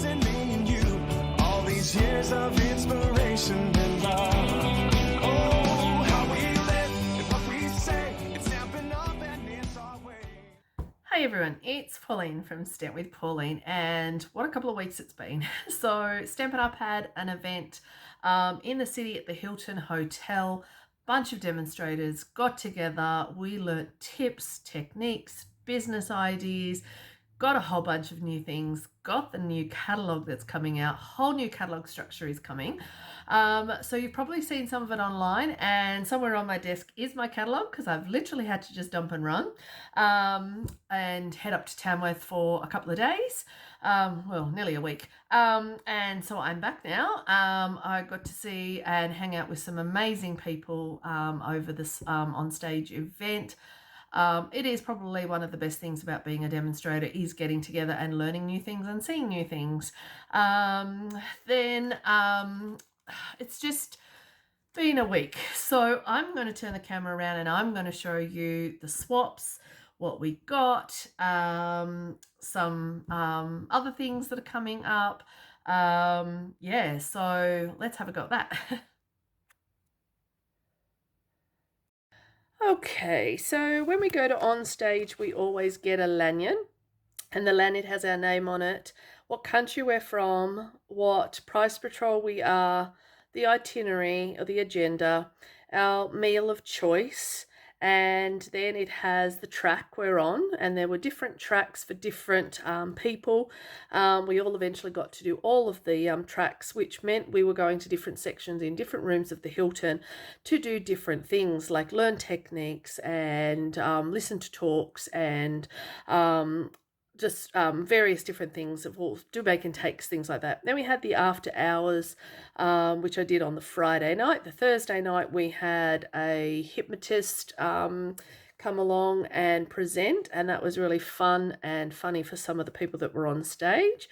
chasing me and you. All these years of inspiration and love. Oh, how we live and what we say. It's stamping up and it's our way. Hey everyone, it's Pauline from Stamp with Pauline, and what a couple of weeks it's been. So Stampin' Up had an event in the city at the Hilton Hotel. Bunch of demonstrators got together. We learnt tips, techniques, business ideas, got a whole bunch of new things, got the new catalogue that's coming out. Whole new catalogue structure is coming. So you've probably seen some of it online, and somewhere on my desk is my catalogue because I've literally had to just dump and run and head up to Tamworth for a couple of days. Well, nearly a week. And so I'm back now. I got to see and hang out with some amazing people over this Onstage event. It is probably one of the best things about being a demonstrator is getting together and learning new things and seeing new things. It's just been a week. So I'm going to turn the camera around and I'm going to show you the swaps, what we got, some other things that are coming up. Yeah, so let's have a go at that. Okay, so when we go to Onstage, we always get a lanyard, and the lanyard has our name on it, what country we're from, what price patrol we are, the itinerary or the agenda, our meal of choice, and then it has the track we're on, and there were different tracks for different people. We all eventually got to do all of the tracks, which meant we were going to different sections in different rooms of the Hilton to do different things like learn techniques and listen to talks and just various different things of all do make and takes, things like that. Then we had the after hours, which I did on the Friday night. The Thursday night we had a hypnotist come along and present, and that was really fun and funny for some of the people that were on stage.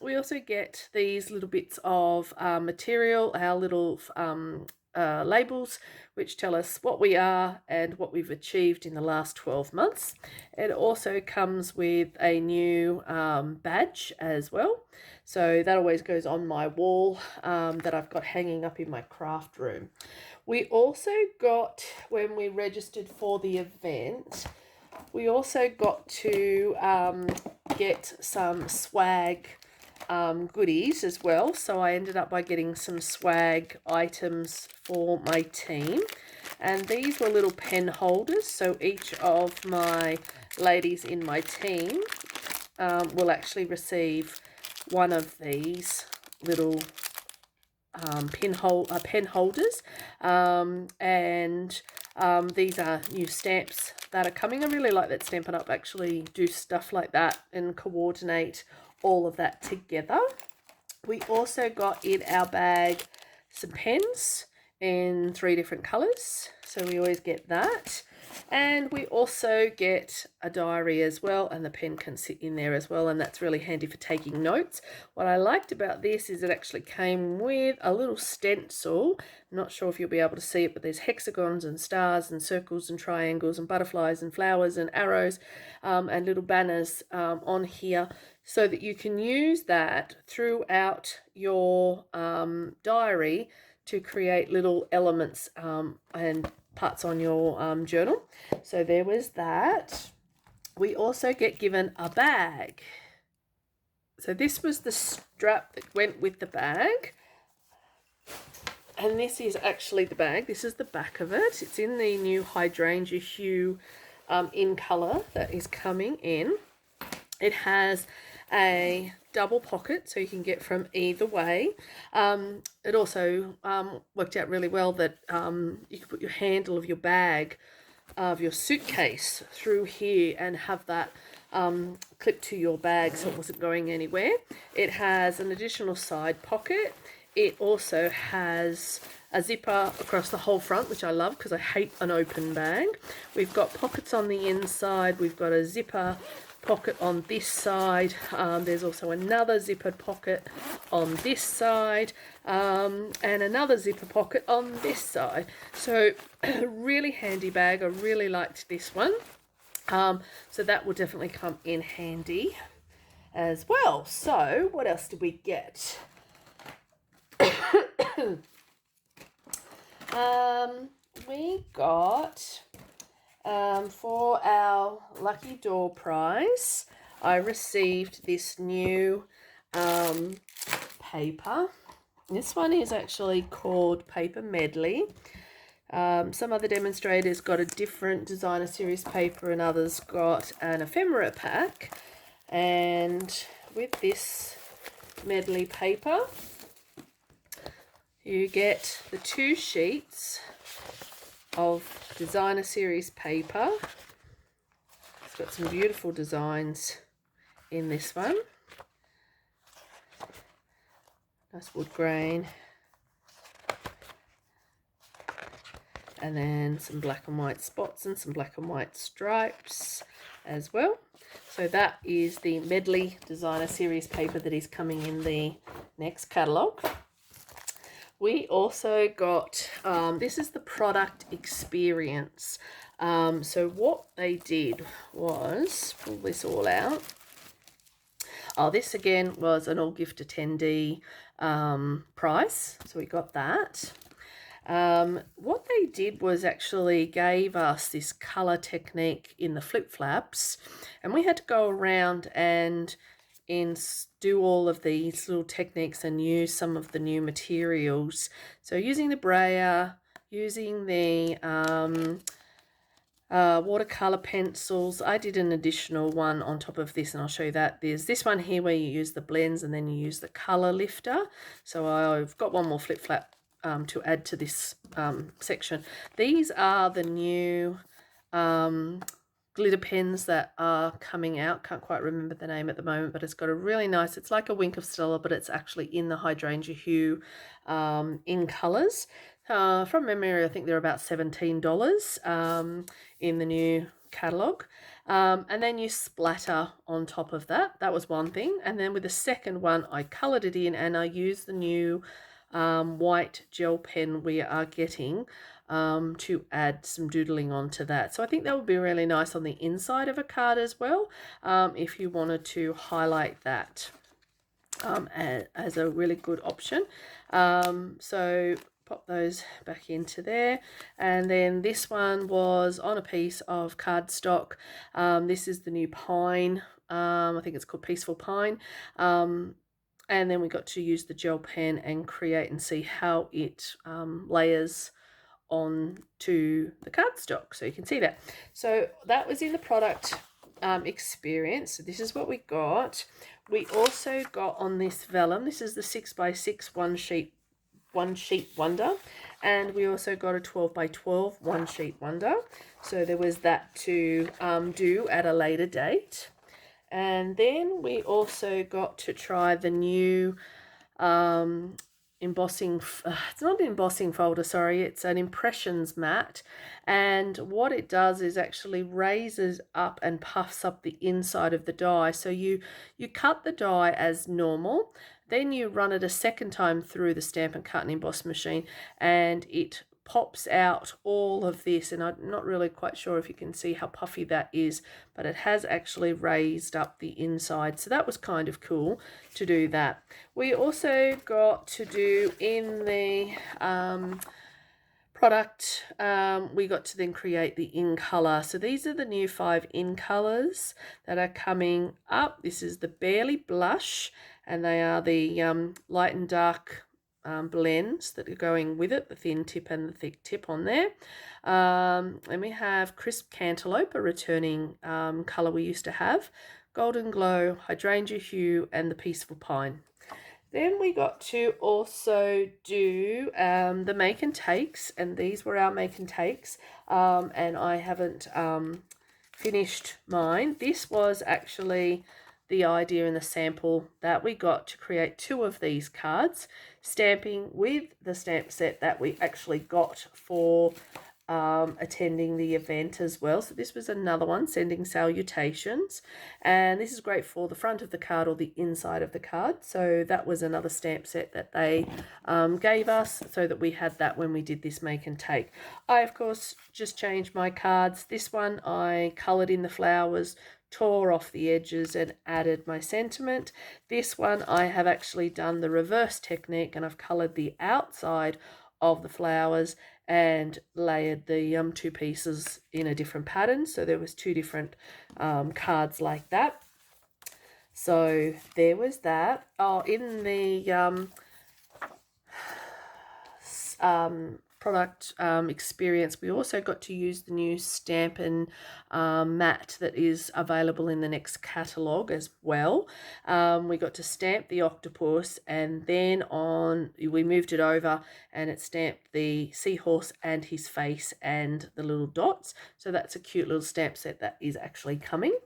We also get these little bits of material, our little labels, which tell us what we are and what we've achieved in the last 12 months. It also comes with a new badge as well. So that always goes on my wall that I've got hanging up in my craft room. We also got, when we registered for the event, we also got to get some swag goodies as well. So I ended up by getting some swag items for my team, and these were little pen holders. So each of my ladies in my team will actually receive one of these little pen holders, and these are new stamps that are coming. I really like that Stampin' Up actually do stuff like that and coordinate all of that together. We also got in our bag some pens in 3 different colours, so we always get that. And we also get a diary as well, and the pen can sit in there as well, and that's really handy for taking notes. What I liked about this is it actually came with a little stencil. I'm not sure if you'll be able to see it, but there's hexagons and stars and circles and triangles and butterflies and flowers and arrows and little banners on here, so that you can use that throughout your diary to create little elements and parts on your journal. So there was that. We also get given a bag. So this was the strap that went with the bag, and this is actually the bag. This is the back of it. It's in the new hydrangea hue in colour that is coming in. It has a double pocket, so you can get from either way. It also worked out really well that you could put your handle of your bag, of your suitcase, through here and have that clipped to your bag so it wasn't going anywhere. It has an additional side pocket. It also has a zipper across the whole front, which I love because I hate an open bag. We've got pockets on the inside. We've got a zipper pocket on this side. There's also another zippered pocket on this side, and another zipper pocket on this side. So really handy bag. I really liked this one. So that will definitely come in handy. as well. So what else did we get? We got for our lucky door prize, I received this new paper. This one is actually called Paper Medley. Some other demonstrators got a different designer series paper and others got an ephemera pack. And with this medley paper, you get the 2 sheets of designer series paper. It's got some beautiful designs in this one. Nice wood grain. And then some black and white spots and some black and white stripes as well. So that is the Medley Designer Series paper that is coming in the next catalogue. We also got, this is the product experience. So what they did was, pull this all out. Oh, this again was an all gift attendee prize. So we got that. What they did was actually gave us this colour technique in the flip flaps, and we had to go around and do all of these little techniques and use some of the new materials. So using the brayer, using the watercolor pencils. I did an additional one on top of this, and I'll show you that. There's this one here where you use the blends and then you use the color lifter. So I've got one more flip flap to add to this section. These are the new glitter pens that are coming out. Can't quite remember the name at the moment, but it's got a really nice, it's like a Wink of Stella, but it's actually in the hydrangea hue in colors. From memory, I think they're about $17 in the new catalogue. And then you splatter on top of that. That was one thing. And then with the second one, I coloured it in and I used the new white gel pen we are getting to add some doodling onto that. So I think that would be really nice on the inside of a card as well, if you wanted to highlight that as a really good option. So pop those back into there. And then this one was on a piece of cardstock. This is the new pine. I think it's called Peaceful Pine. And then we got to use the gel pen and create and see how it layers onto the cardstock. So you can see that. So that was in the product experience. So this is what we got. We also got on this vellum, this is the 6x6 one sheet wonder, and we also got a 12x12 one sheet wonder. So there was that to do at a later date. And then we also got to try the new embossing, it's not an embossing folder, sorry, it's an impressions mat. And what it does is actually raises up and puffs up the inside of the die. So you cut the die as normal, then you run it a second time through the Stamp and Cut and Emboss machine, and it pops out all of this. And I'm not really quite sure if you can see how puffy that is, but it has actually raised up the inside. So that was kind of cool to do that. We also got to do in the product, we got to then create the in color. So these are the new 5 in colors that are coming up. This is the Barely Blush, and they are the light and dark blends that are going with it, the thin tip and the thick tip on there. And we have Crisp Cantaloupe, a returning colour we used to have, Golden Glow, Hydrangea Hue, and the Peaceful Pine. Then we got to also do the make and takes, and these were our make and takes, and I haven't finished mine. This was actually the idea in the sample that we got to create 2 of these cards, stamping with the stamp set that we actually got for attending the event as well. So this was another one, Sending Salutations, and this is great for the front of the card or the inside of the card. So that was another stamp set that they gave us, so that we had that when we did this make and take. I of course just changed my cards. This one I coloured in the flowers, tore off the edges and added my sentiment. This one I have actually done the reverse technique, and I've coloured the outside of the flowers and layered the two pieces in a different pattern. So there was two different cards like that. So there was that. Oh, in the product experience, we also got to use the new Stampin' mat that is available in the next catalogue as well. We got to stamp the octopus, and then we moved it over and it stamped the seahorse and his face and the little dots. So that's a cute little stamp set that is actually coming.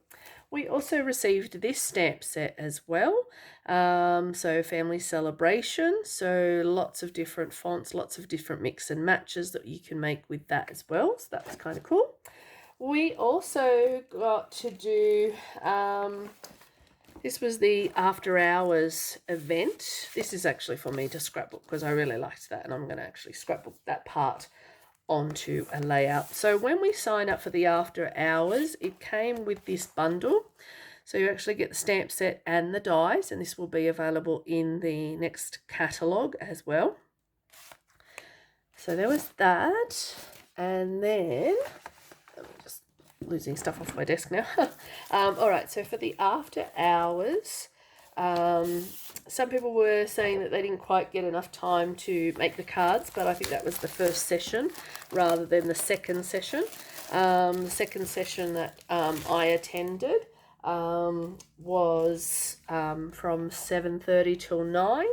We also received this stamp set as well. So family celebration. So lots of different fonts, lots of different mix and matches that you can make with that as well. So that was kind of cool. We also got to do, this was the after hours event. This is actually for me to scrapbook because I really liked that, and I'm going to actually scrapbook that part onto a layout. So when we sign up for the after hours, it came with this bundle. So you actually get the stamp set and the dies, and this will be available in the next catalogue as well. So there was that. And then, I'm just losing stuff off my desk now. All right, so for the after hours, some people were saying that they didn't quite get enough time to make the cards, but I think that was the first session rather than the second session. The second session that I attended was from 7:30 till 9.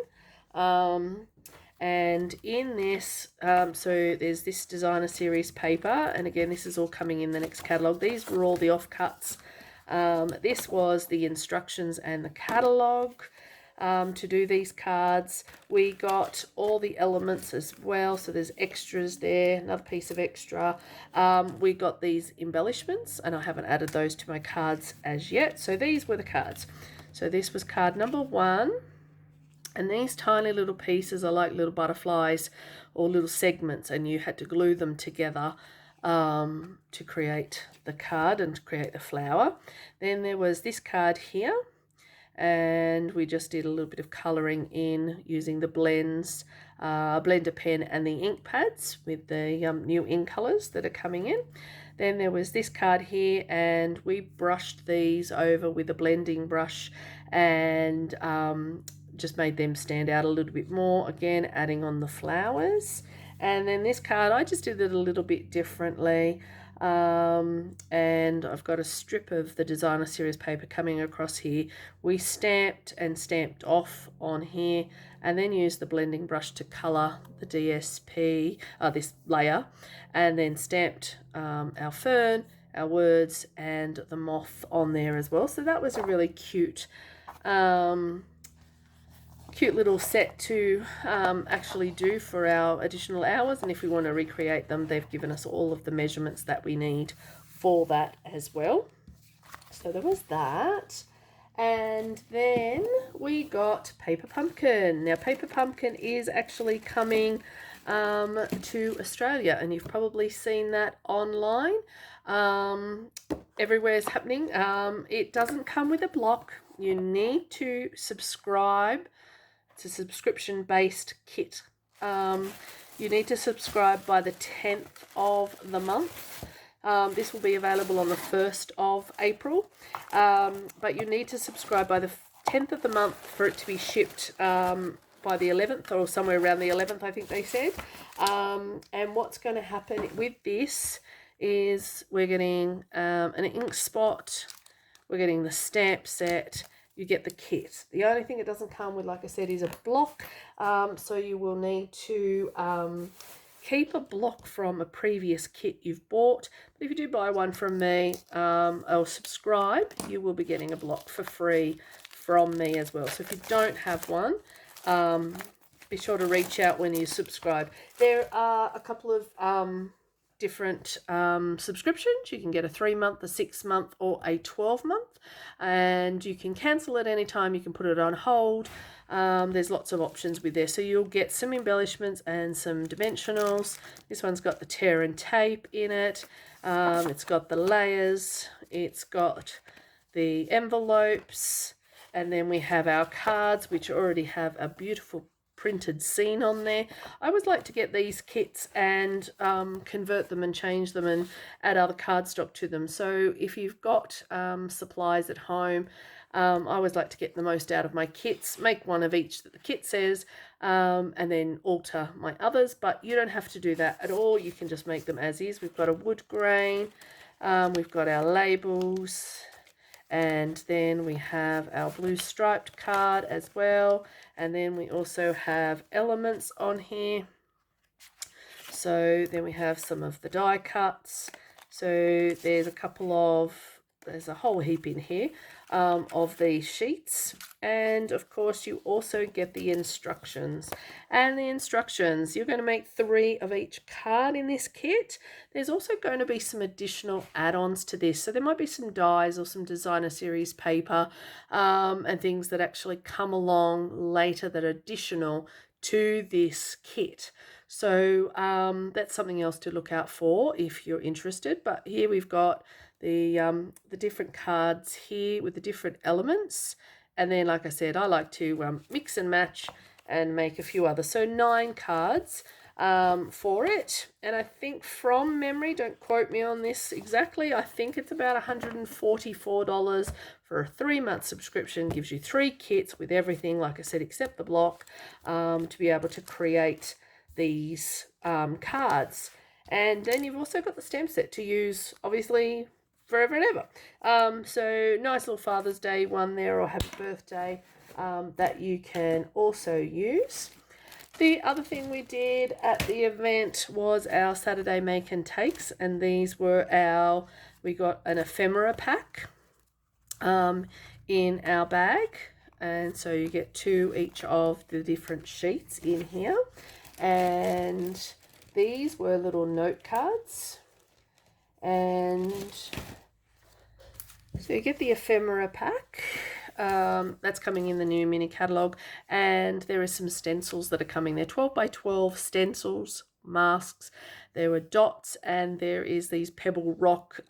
And in this, so there's this designer series paper, and again, this is all coming in the next catalogue. These were all the offcuts. This was the instructions and the catalogue to do these cards. We got all the elements as well, so there's extras there, another piece of extra. We got these embellishments, and I haven't added those to my cards as yet. So these were the cards. So this was card number 1. And these tiny little pieces are like little butterflies or little segments, and you had to glue them together to create the card and to create the flower. Then there was this card here, and we just did a little bit of colouring in using the blends, blender pen and the ink pads with the new ink colours that are coming in. Then there was this card here, and we brushed these over with a blending brush and just made them stand out a little bit more, again adding on the flowers. And then this card, I just did it a little bit differently, and I've got a strip of the designer series paper coming across here. We stamped and stamped off on here, and then used the blending brush to colour the DSP, this layer, and then stamped our fern, our words, and the moth on there as well. So that was a really cute little set to actually do for our additional hours, and if we want to recreate them, they've given us all of the measurements that we need for that as well. So there was that. And then we got Paper Pumpkin. Now Paper Pumpkin is actually coming to Australia, and you've probably seen that online. Everywhere is happening. It doesn't come with a block. You need to subscribe. It's a subscription-based kit. You need to subscribe by the 10th of the month. This will be available on the 1st of April. But you need to subscribe by the 10th of the month for it to be shipped by the 11th, or somewhere around the 11th, I think they said. And what's going to happen with this is we're getting an ink spot, we're getting the stamp set, you get the kit. The only thing it doesn't come with, like I said, is a block. So you will need to keep a block from a previous kit you've bought. But if you do buy one from me or subscribe, you will be getting a block for free from me as well. So if you don't have one, be sure to reach out when you subscribe. There are a couple of different subscriptions. You can get a 3-month, a 6-month, or a 12-month, and you can cancel at any time. You can put it on hold. There's lots of options with there, so you'll get some embellishments and some dimensionals. This one's got the tear and tape in it. It's got the layers. It's got the envelopes, and then we have our cards, which already have a beautiful printed scene on there. I always like to get these kits and convert them and change them and add other cardstock to them. So if you've got supplies at home, I always like to get the most out of my kits, make one of each that the kit says, and then alter my others. But you don't have to do that at all. You can just make them as is. We've got a wood grain, we've got our labels, and then we have our blue striped card as well, and then we also have elements on here. So then we have some of the die cuts. So there's a whole heap in here of these sheets, and of course you also get the instructions. And the instructions, you're going to make 3 of each card in this kit. There's also going to be some additional add-ons to this, so there might be some dies or some designer series paper and things that actually come along later that are additional to this kit. So that's something else to look out for if you're interested. But here we've got the different cards here with the different elements, and then like I said, I like to mix and match and make a few others. So 9 cards for it, and I think from memory, don't quote me on this exactly, I think it's about $144 for a 3-month subscription. Gives you 3 kits with everything, like I said, except the block, to be able to create these cards. And then you've also got the stamp set to use, obviously, forever and ever. So nice little Father's Day one there, or happy birthday, that you can also use. The other thing we did at the event was our Saturday make and takes, and these were we got an ephemera pack in our bag, and so you get 2 each of the different sheets in here. And these were little note cards, and so you get the ephemera pack. That's coming in the new mini catalogue, and there are some stencils that are coming. They're 12 by 12 stencils, masks. There were dots, and there is these pebble rock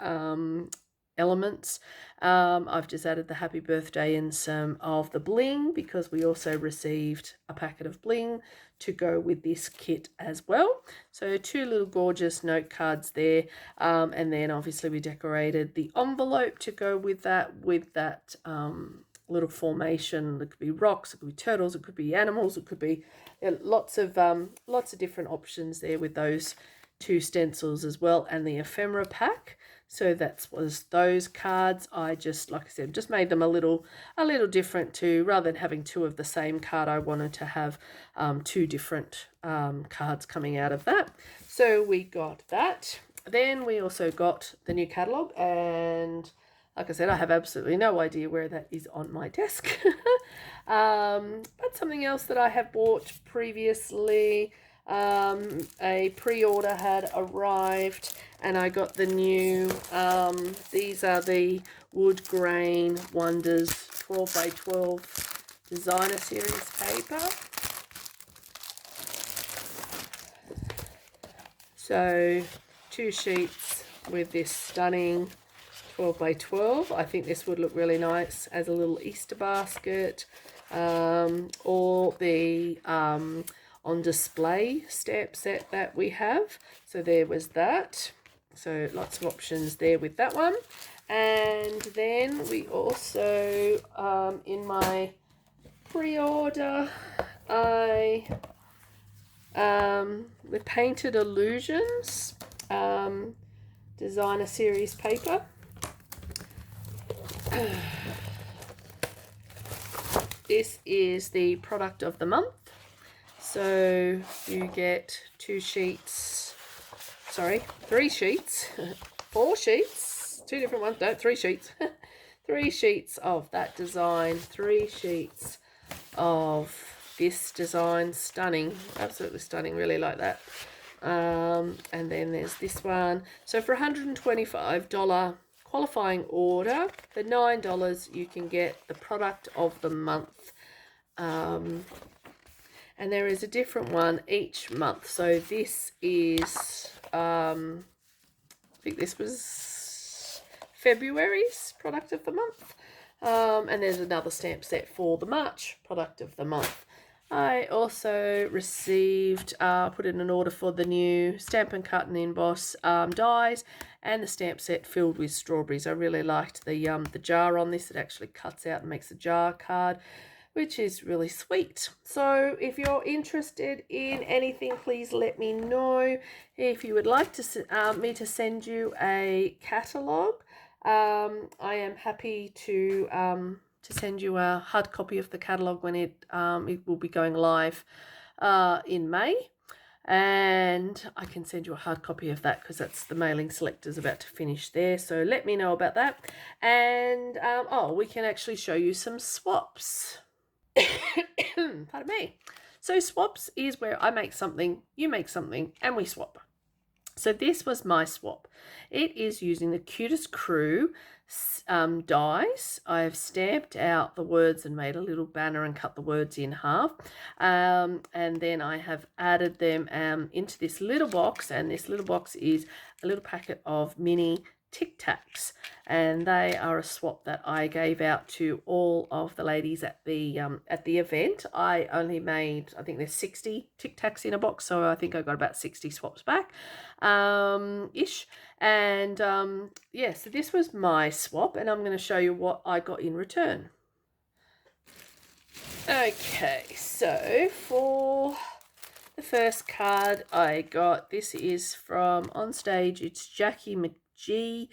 elements. I've just added the happy birthday and some of the bling, because we also received a packet of bling to go with this kit as well. So 2 little gorgeous note cards there, and then obviously we decorated the envelope to go with that little formation. It could be rocks, it could be turtles, it could be animals, it could be lots of different options there with those 2 stencils as well, and the ephemera pack. So that was those cards. I just, like I said, just made them a little different too. Rather than having 2 of the same card, I wanted to have 2 different cards coming out of that. So we got that. Then we also got the new catalogue, and like I said, I have absolutely no idea where that is on my desk. But something else that I have bought previously, a pre-order had arrived, and I got the new, these are the Wood Grain Wonders 12 by 12 designer series paper. So 2 sheets with this stunning 12 by 12. I think this would look really nice as a little Easter basket, or the on display stamp set that we have. So there was that. So lots of options there with that one. And then we also, in my pre-order, the Painted Illusions designer series paper. This is the product of the month. So you get 3 sheets, 4 sheets, 2 different ones, no, 3 sheets, 3 sheets of that design, 3 sheets of this design. Stunning, absolutely stunning, really like that. And then there's this one. So for $125 qualifying order, for $9 you can get the product of the month. And there is a different one each month. So this is, I think this was February's product of the month. And there's another stamp set for the March product of the month. I also received, put in an order for the new Stamp and Cut and Emboss dies and the stamp set filled with strawberries. I really liked the jar on this. It actually cuts out and makes a jar card, which is really sweet. So if you're interested in anything, please let me know. If you would like to me to send you a catalogue, I am happy to send you a hard copy of the catalogue when it will be going live in May. And I can send you a hard copy of that because that's the mailing selector's about to finish there. So let me know about that. And we can actually show you some swaps. Pardon me. So swaps is where I make something, you make something, and we swap. So this was my swap. It is using the Cutest Crew dies. I have stamped out the words and made a little banner and cut the words in half. And then I have added them into this little box, and this little box is a little packet of mini Tic Tacs, and they are a swap that I gave out to all of the ladies at the event. I only made, I think there's 60 Tic Tacs in a box, so I think I got about 60 swaps back ish. And yeah, so this was my swap, and I'm going to show you what I got in return. Okay, so for the first card I got, this is from Onstage. It's Jackie McGee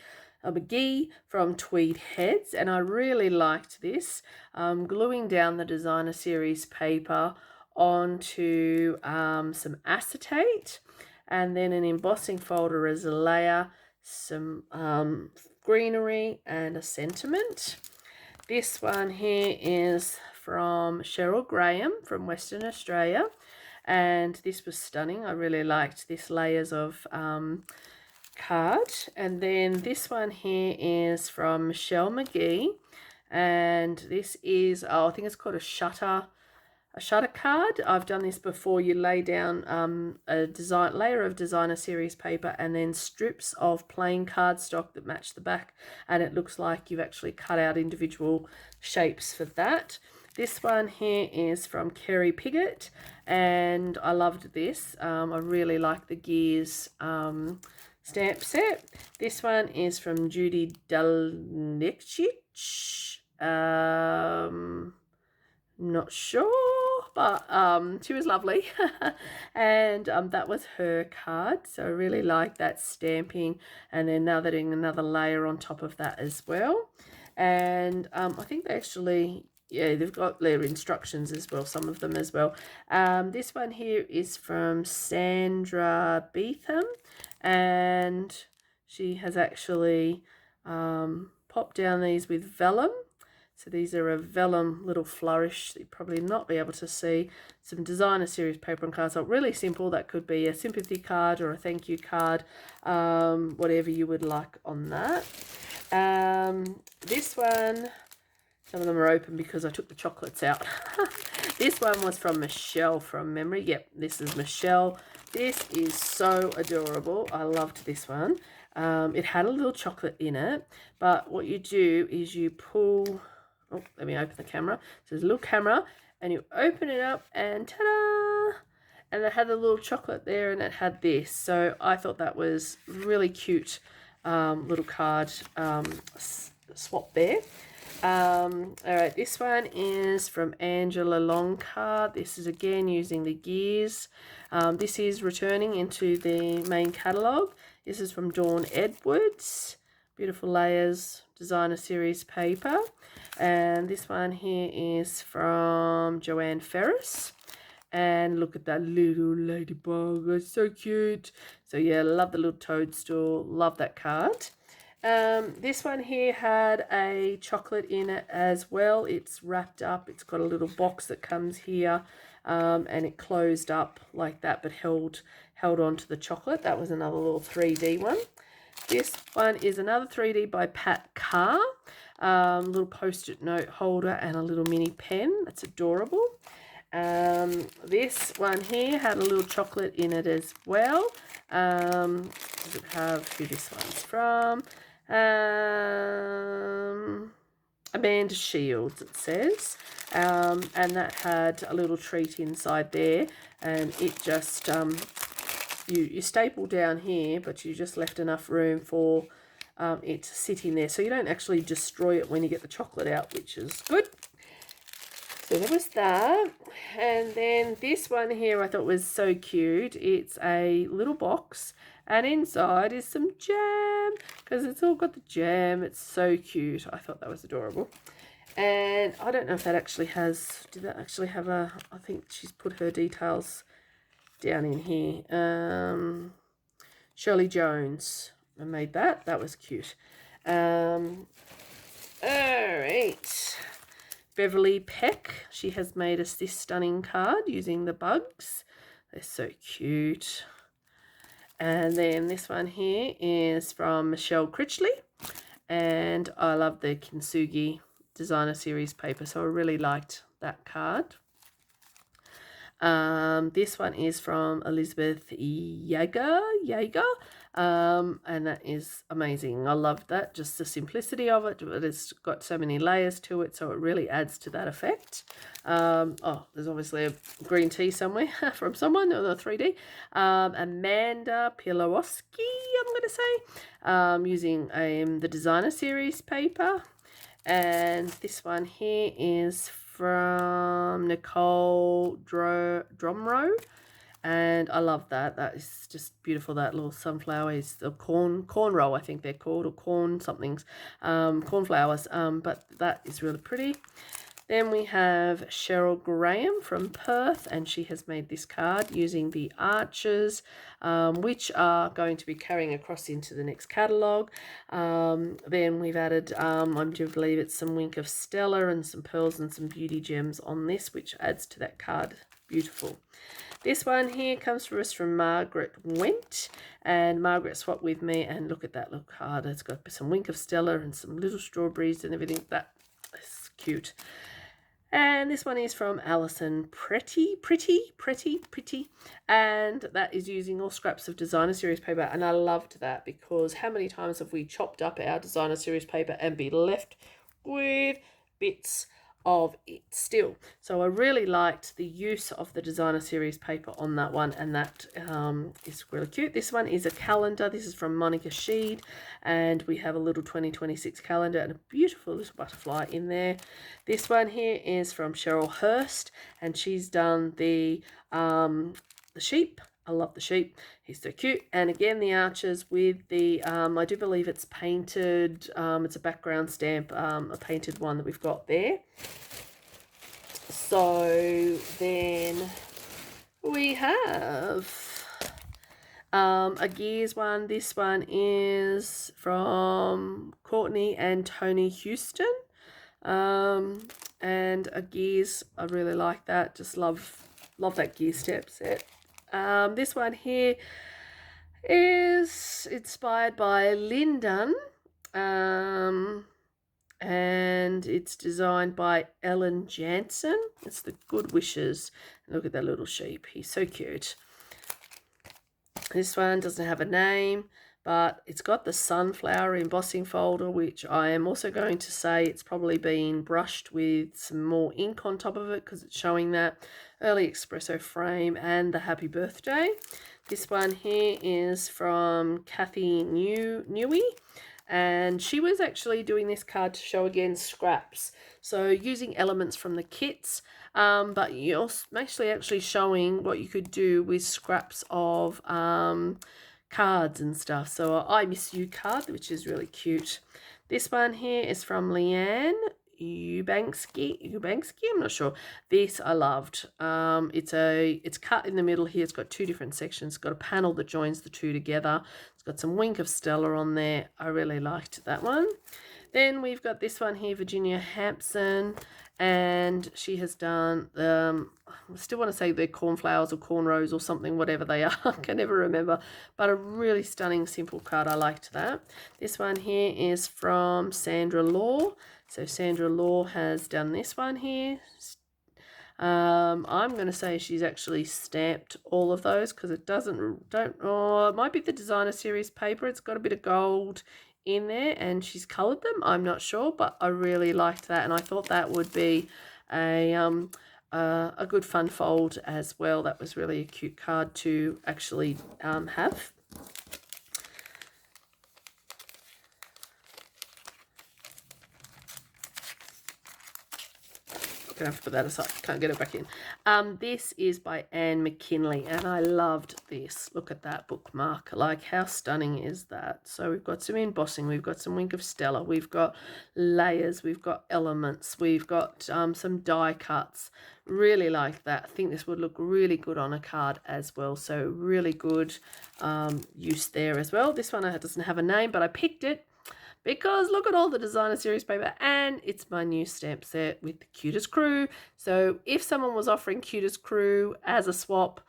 from Tweed Heads, and I really liked this. Gluing down the designer series paper onto some acetate, and then an embossing folder as a layer, some greenery and a sentiment. This one here is from Cheryl Graham from Western Australia, and this was stunning. I really liked this layers of card. And then this one here is from Michelle McGee, and this is, I think it's called a shutter card. I've done this before. You lay down a layer of designer series paper and then strips of plain cardstock that match the back, and it looks like you've actually cut out individual shapes for that. This one here is from Kerry Piggott, and I loved this. I really like the gears stamp set. This one is from Judy Dalnichich. Not sure, but she was lovely. And that was her card, so I really like that stamping, and then now they're doing another layer on top of that as well. And I think they actually, yeah, they've got their instructions as well, some of them as well. This one here is from Sandra Beetham, and she has actually popped down these with vellum. So these are a vellum little flourish that you'll probably not be able to see. Some designer series paper and cardstock, really simple. That could be a sympathy card or a thank you card, whatever you would like on that. This one, some of them are open because I took the chocolates out. This one was from Michelle from memory. Yep, this is Michelle. This is so adorable. I loved this one. It had a little chocolate in it, but what you do is you pull, oh, let me open the camera. So there's a little camera, and you open it up, and ta-da! And it had a little chocolate there, and it had this. So I thought that was really cute little card swap there. All right, this one is from Angela Longcard. This is again using the gears. This is returning into the main catalogue. This is from Dawn Edwards. Beautiful layers, designer series paper. And this one here is from Joanne Ferris. And look at that little ladybug. It's so cute. So yeah, love the little toadstool. Love that card. This one here had a chocolate in it as well. It's wrapped up. It's got a little box that comes here, and it closed up like that, but held on to the chocolate. That was another little 3D one. This one is another 3D by Pat Carr. Little post-it note holder and a little mini pen. That's adorable. This one here had a little chocolate in it as well. Does it have who this one's from? Amanda Shields, it says. And that had a little treat inside there, and it just you staple down here, but you just left enough room for it to sit in there, so you don't actually destroy it when you get the chocolate out, which is good. So there was that. And then this one here I thought was so cute. It's a little box, and inside is some jam, because it's all got the jam. It's so cute. I thought that was adorable. And I don't know if that actually has, did that actually have a, I think she's put her details down in here. Shirley Jones made that. That was cute. All right. Beverly Peck, she has made us this stunning card using the bugs. They're so cute. And then this one here is from Michelle Critchley, and I love the Kintsugi designer series paper, so I really liked that card. This one is from Elizabeth Yeager, and that is amazing. I love that, just the simplicity of it, but it's got so many layers to it, so it really adds to that effect. Oh, there's obviously a green tea somewhere from someone on the 3D. Amanda Pilowski, I'm going to say, using the designer series paper. And this one here is from Nicole Dromro, and I love that. That is just beautiful. That little sunflower is the corn roll, I think they're called, or corn somethings, cornflowers. But that is really pretty. Then we have Cheryl Graham from Perth, and she has made this card using the arches, which are going to be carrying across into the next catalogue. Then we've added, I do believe it's some Wink of Stella and some pearls and some beauty gems on this, which adds to that card. Beautiful. This one here comes from us from Margaret Went, and Margaret swapped with me, and look at that little card. It's got some Wink of Stella and some little strawberries and everything. That is cute. And this one is from Alison Pretty, and that is using all scraps of designer series paper, and I loved that, because how many times have we chopped up our designer series paper and be left with bits of it still? So I really liked the use of the designer series paper on that one, and that is really cute. This one is a calendar. This is from Monica Sheed, and we have a little 2026 calendar and a beautiful little butterfly in there. This one here is from Cheryl Hurst, and she's done the sheep. I love the sheep. He's so cute. And again, the arches with the, I do believe it's painted, it's a background stamp, a painted one that we've got there. So then we have a gears one. This one is from Courtney and Tony Houston. And a gears, I really like that. Just love that gear step set. This one here is inspired by Lindan, and it's designed by Ellen Jansen. It's the Good Wishes. Look at that little sheep. He's so cute. This one doesn't have a name, but it's got the sunflower embossing folder, which I am also going to say it's probably been brushed with some more ink on top of it, because it's showing that early espresso frame and the happy birthday. This one here is from Kathy Newey, and she was actually doing this card to show again scraps, so using elements from the kits, but you're actually showing what you could do with scraps of cards and stuff. So I Miss You card, which is really cute. This one here is from Leanne Eubanksky, I'm not sure. This I loved. It's cut in the middle here. It's got two different sections. It's got a panel that joins the two together. It's got some Wink of Stella on there. I really liked that one. Then we've got this one here, Virginia Hampson, and she has done, I still want to say they're cornflowers or cornrows or something, whatever they are. I can never remember, but a really stunning, simple card. I liked that. This one here is from Sandra Law. So Sandra Law has done this one here. I'm going to say she's actually stamped all of those, because it it might be the designer series paper. It's got a bit of gold in there, and she's coloured them. I'm not sure, but I really liked that, and I thought that would be a good fun fold as well. That was really a cute card to actually have. Gonna have to put that aside, can't get it back in. This is by Anne McKinley, and I loved this. Look at that bookmark, like how stunning is that? So we've got some embossing, we've got some Wink of Stella, we've got layers, we've got elements, we've got some die cuts. Really like that. I think this would look really good on a card as well, so really good use there as well. This one doesn't have a name, but I picked it because look at all the designer series paper, and it's my new stamp set with the Cutest Crew. So if someone was offering Cutest Crew as a swap,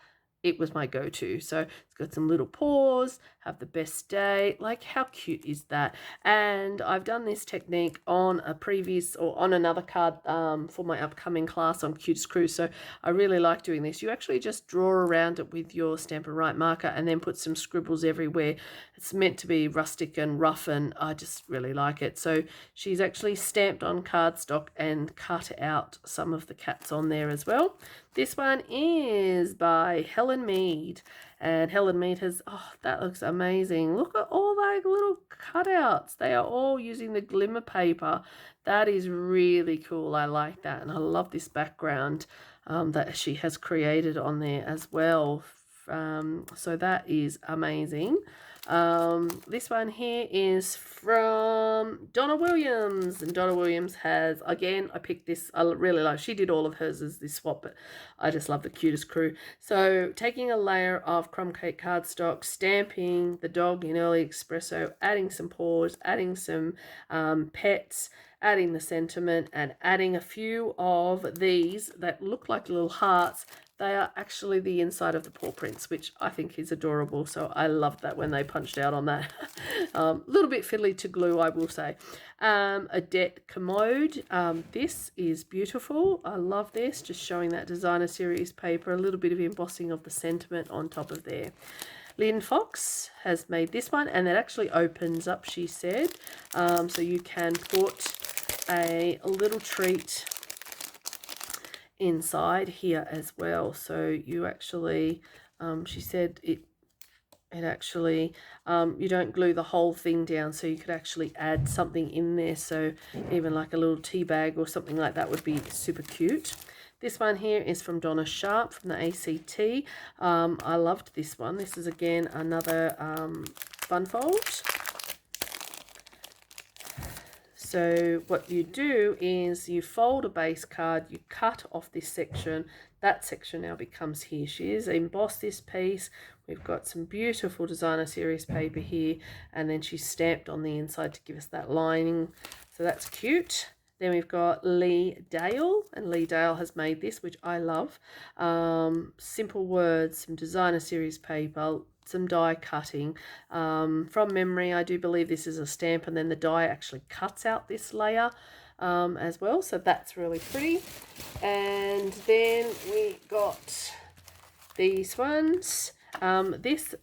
it was my go-to. So it's got some little paws, have the best day. Like, how cute is that? And I've done this technique on a previous or on another card for my upcoming class on Cutest Crew. So I really like doing this. You actually just draw around it with your Stamp and Write marker and then put some scribbles everywhere. It's meant to be rustic and rough, and I just really like it. So she's actually stamped on cardstock and cut out some of the cats on there as well. This one is by Helen Mead, and Helen Mead has, oh, that looks amazing. Look at all those little cutouts. They are all using the glimmer paper. That is really cool. I like that, and I love this background that she has created on there as well. So that is amazing. This one here is from Donna Williams, and Donna Williams has, again, I picked this, I really like, she did all of hers as this swap, but I just love the Cutest Crew. So taking a layer of crumb cake cardstock, stamping the dog in early espresso, adding some paws, adding some pets, adding the sentiment, and adding a few of these that look like little hearts. They are actually the inside of the paw prints, which I think is adorable. So I loved that when they punched out on that. A little bit fiddly to glue, I will say. Adette Commode. This is beautiful. I love this. Just showing that designer series paper. A little bit of embossing of the sentiment on top of there. Lynn Fox has made this one, and it actually opens up, she said. So you can put a little treat inside here as well. So you actually, she said it actually, you don't glue the whole thing down, so you could actually add something in there. So even like a little tea bag or something like that would be super cute. This one here is from Donna Sharp from the ACT. I loved this one. This is again another fun fold. So what you do is you fold a base card, you cut off this section, that section now becomes here. She has embossed this piece. We've got some beautiful designer series paper here, and then she's stamped on the inside to give us that lining. So that's cute. Then we've got Lee Dale, and Lee Dale has made this, which I love. Simple words, some designer series paper, some die cutting. From memory, I do believe this is a stamp, and then the die actually cuts out this layer as well. So that's really pretty. And then we got these ones. This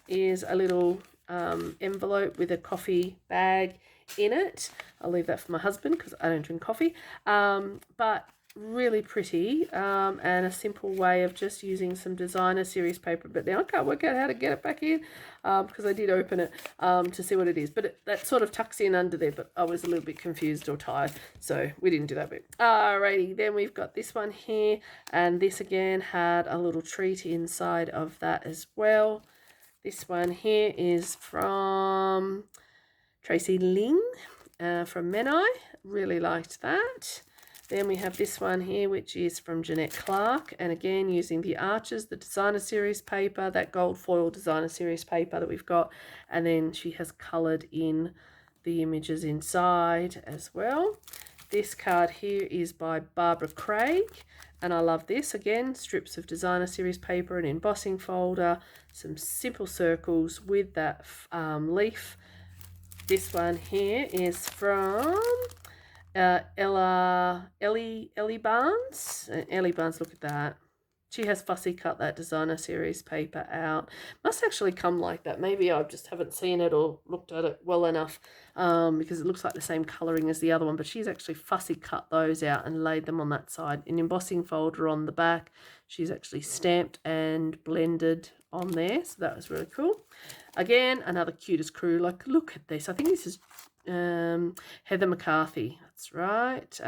is a little envelope with a coffee bag in it. I'll leave that for my husband because I don't drink coffee. But really pretty, and a simple way of just using some designer series paper. But now I can't work out how to get it back in because I did open it to see what it is. But that sort of tucks in under there, but I was a little bit confused or tired, so we didn't do that bit. Alrighty, then we've got this one here, and this again had a little treat inside of that as well. This one here is from Tracy Ling from Menai. Really liked that. Then we have this one here, which is from Jeanette Clark, and again using the Arches, the designer series paper, that gold foil designer series paper that we've got, and then she has coloured in the images inside as well. This card here is by Barbara Craig, and I love this. Again, strips of designer series paper, an embossing folder, some simple circles with that leaf. This one here is from Ellie Barnes. Ellie Barnes, look at that. She has fussy cut that designer series paper out. Must actually come like that. Maybe I just haven't seen it or looked at it well enough, because it looks like the same colouring as the other one. But she's actually fussy cut those out and laid them on that side. An embossing folder on the back. She's actually stamped and blended on there. So that was really cool. Again, another cutest crew. Like, look at this. I think this is Heather McCarthy. That's right.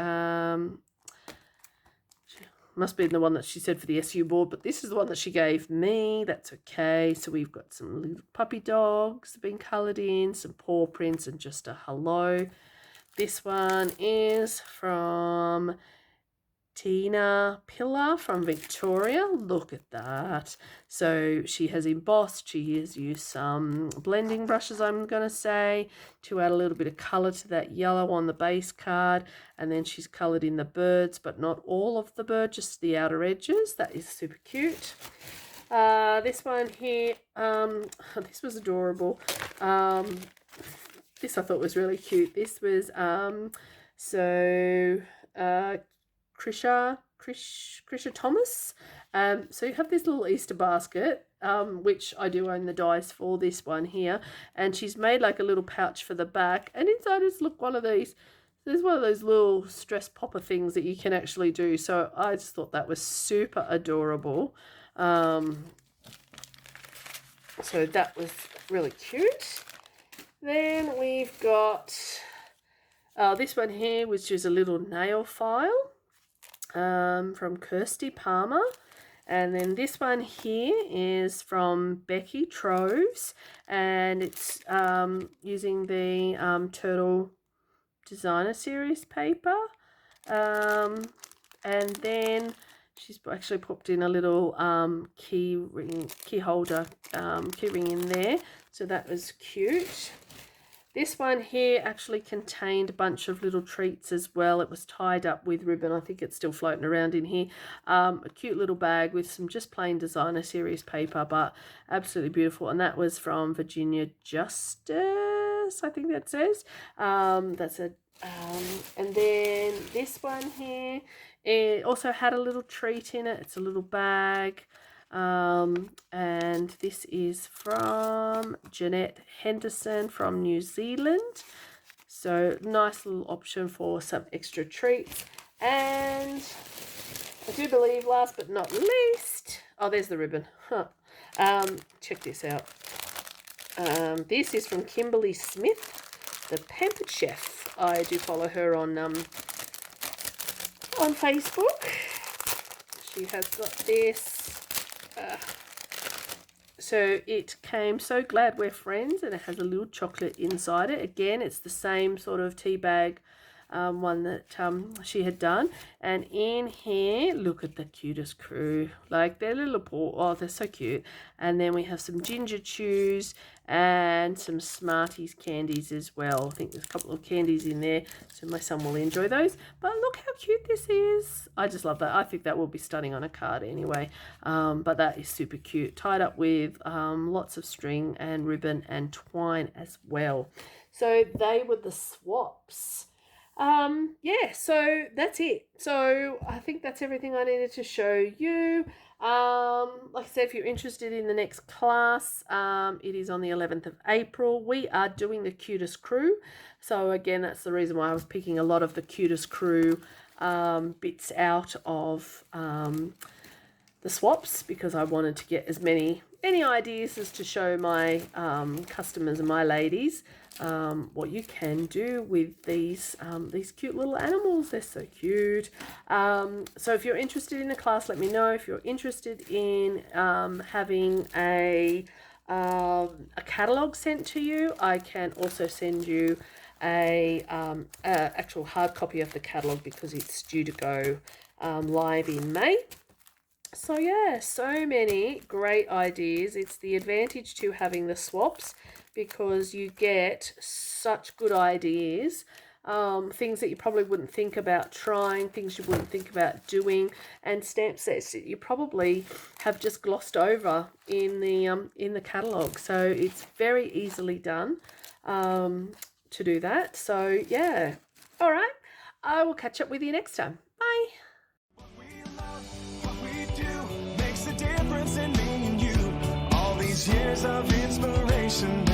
Must be the one that she said for the SU board, but this is the one that she gave me. That's okay. So we've got some little puppy dogs being coloured in, some paw prints, and just a hello. This one is from Tina Pillar from Victoria. Look at that. So she has embossed. She has used some blending brushes, I'm going to say, to add a little bit of colour to that yellow on the base card. And then she's coloured in the birds, but not all of the bird, just the outer edges. That is super cute. This one here, this was adorable. This I thought was really cute. This was, Krisha Thomas. So you have this little Easter basket, which I do own the dies for this one here, and she's made like a little pouch for the back, and inside is, look, one of these. There's one of those little stress popper things that you can actually do. So I just thought that was super adorable. So that was really cute. Then we've got this one here, which is a little nail file from Kirsty Palmer. And then this one here is from Becky Troves, and it's using the Turtle Designer Series paper. And then she's actually popped in a little key ring in there. So that was cute. This one here actually contained a bunch of little treats as well. It was tied up with ribbon. I think it's still floating around in here. A cute little bag with some just plain Designer Series paper, but absolutely beautiful. And that was from Virginia Justice, I think that says. And then this one here, it also had a little treat in it. It's a little bag. And this is from Jeanette Henderson from New Zealand. So nice little option for some extra treats. And I do believe last but not least, oh, there's the ribbon. Check this out. This is from Kimberly Smith, the Pampered Chef. I do follow her on Facebook. She has got this. So it came So Glad We're Friends, and it has a little chocolate inside it. Again, it's the same sort of tea bag one that she had done. And in here, look at the cutest crew. Like, their little paw. Oh, they're so cute. And then we have some ginger chews and some Smarties candies as well. I think there's a couple of candies in there, so my son will enjoy those. But look how cute this is. I just love that. I think that will be stunning on a card anyway. But that is super cute. Tied up with lots of string and ribbon and twine as well. So they were the swaps. Yeah, so that's it. So I think that's everything I needed to show you. Like I said, if you're interested in the next class, it is on the 11th of April. We are doing the cutest crew. So again, that's the reason why I was picking a lot of the cutest crew bits out of the swaps, because I wanted to get as many ideas as to show my customers and my ladies what you can do with these cute little animals. They're so cute. So if you're interested in the class, let me know. If you're interested in having a catalog sent to you, I can also send you a actual hard copy of the catalog, because it's due to go live in May. So yeah, so many great ideas. It's the advantage to having the swaps, because you get such good ideas, things that you probably wouldn't think about trying, things you wouldn't think about doing, and stamp sets that you probably have just glossed over in the catalogue. So it's very easily done to do that. So yeah, all right, I will catch up with you next time. Bye. What we love, what we do. of inspiration